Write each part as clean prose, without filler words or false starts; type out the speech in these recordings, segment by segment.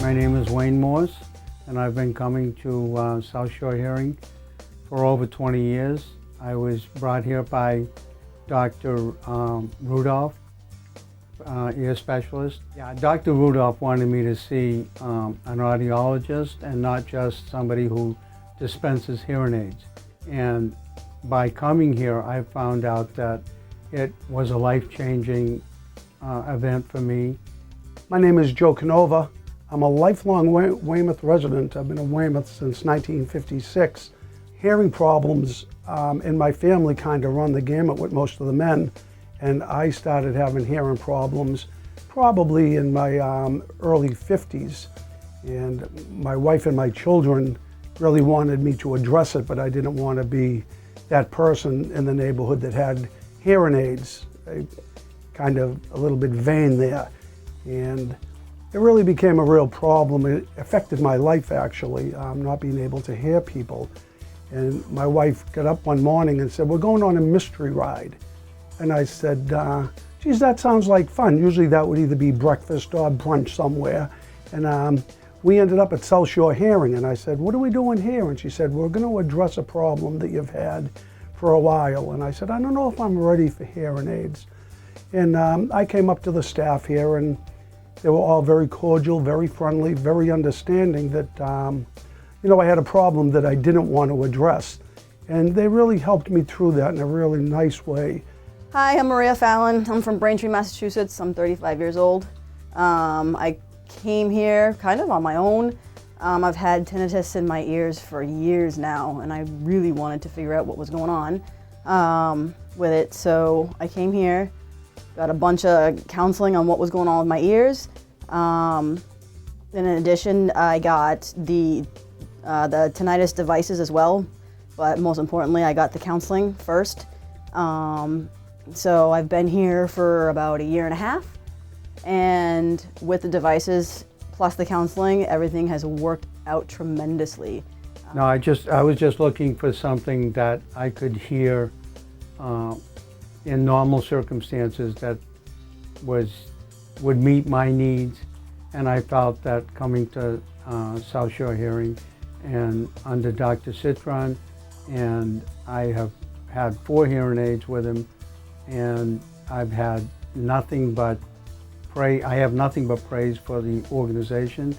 My name is Wayne Morse, and I've been coming to South Shore Hearing for over 20 years. I was brought here by Dr. Rudolph, ear specialist. Yeah, Dr. Rudolph wanted me to see an audiologist and not just somebody who dispenses hearing aids. And by coming here, I found out that it was a life-changing event for me. My name is Joe Canova. I'm a lifelong Weymouth resident. I've been in Weymouth since 1956. Hearing problems in my family kind of run the gamut with most of the men, and I started having hearing problems probably in my early 50s. And my wife and my children really wanted me to address it, but I didn't want to be that person in the neighborhood that had hearing aids. Kind of a little bit vain there. And it really became a real problem. It affected my life, actually, not being able to hear people. And my wife got up one morning and said, "We're going on a mystery ride." And I said, geez, that sounds like fun. Usually that would either be breakfast or brunch somewhere. And we ended up at South Shore Hearing, and I said, "What are we doing here?" And she said, "We're going to address a problem that you've had for a while." And I said, "I don't know if I'm ready for hearing aids." And I came up to the staff here, and they were all very cordial, very friendly, very understanding that I had a problem that I didn't want to address. And they really helped me through that in a really nice way. Hi, I'm Maria Fallon. I'm from Braintree, Massachusetts. I'm 35 years old. I came here kind of on my own. I've had tinnitus in my ears for years now, and I really wanted to figure out what was going on with it. So I came here, got a bunch of counseling on what was going on with my ears. And in addition, I got the tinnitus devices as well, but most importantly, I got the counseling first. So I've been here for about a year and a half, and with the devices plus the counseling, everything has worked out tremendously. No, I was just looking for something that I could hear in normal circumstances that would meet my needs, and I felt that coming to South Shore Hearing and under Dr. Citron, and I have had 4 hearing aids with him, and I've had nothing but I have nothing but praise for the organization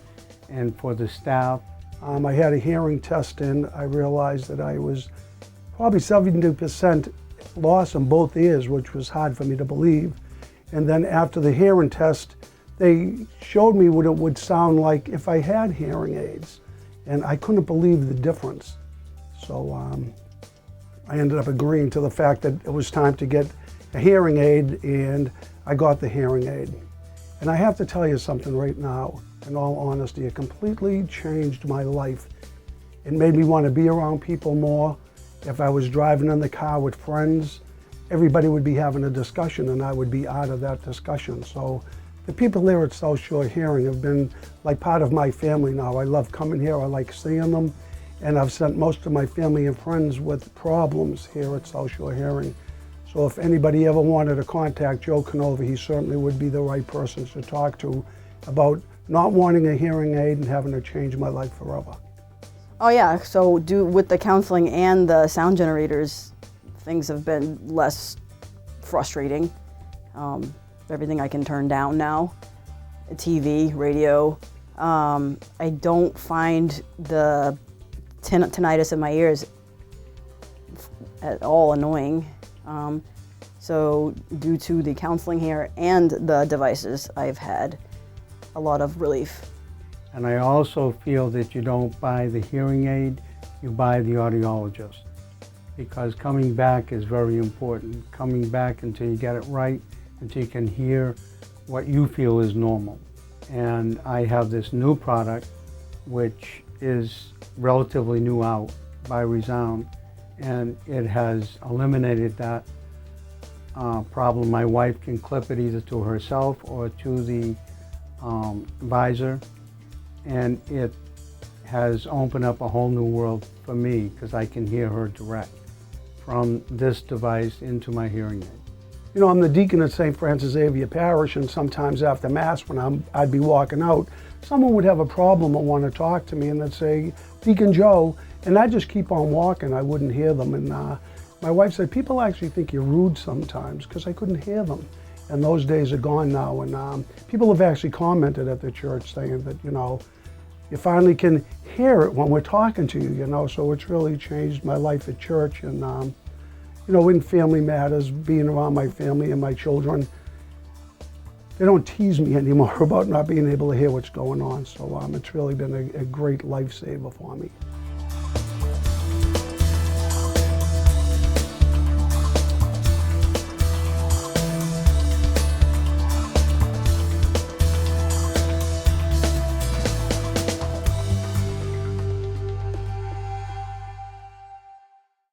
and for the staff. I had a hearing test, and I realized that I was probably 72% loss in both ears, which was hard for me to believe. And then after the hearing test, they showed me what it would sound like if I had hearing aids. And I couldn't believe the difference. So I ended up agreeing to the fact that it was time to get a hearing aid, and I got the hearing aid. And I have to tell you something right now, in all honesty, it completely changed my life. It made me want to be around people more. If I was driving in the car with friends, everybody would be having a discussion, and I would be out of that discussion. So the people there at South Shore Hearing have been like part of my family now. I love coming here, I like seeing them, and I've sent most of my family and friends with problems here at South Shore Hearing. So if anybody ever wanted to contact Joe Canova, he certainly would be the right person to talk to about not wanting a hearing aid and having to change my life forever. Oh yeah, so with the counseling and the sound generators, things have been less frustrating. Everything I can turn down now, TV, radio. I don't find the tinnitus in my ears at all annoying. So due to the counseling here and the devices, I've had a lot of relief. And I also feel that you don't buy the hearing aid, you buy the audiologist. Because coming back is very important. Coming back until you get it right, until you can hear what you feel is normal. And I have this new product, which is relatively new out by Resound, and it has eliminated that problem. My wife can clip it either to herself or to the visor, and it has opened up a whole new world for me because I can hear her direct from this device into my hearing aid. You know, I'm the deacon at St. Francis Xavier Parish, and sometimes after Mass, when I'd be walking out, someone would have a problem or want to talk to me, and they'd say, Deacon Joe, and I'd just keep on walking. I wouldn't hear them. And my wife said, people actually think you're rude sometimes, because I couldn't hear them. And those days are gone now. And people have actually commented at the church saying that, you know, you finally can hear it when we're talking to you, you know, so it's really changed my life at church. And, you know, in family matters, being around my family and my children, they don't tease me anymore about not being able to hear what's going on. So it's really been a great lifesaver for me.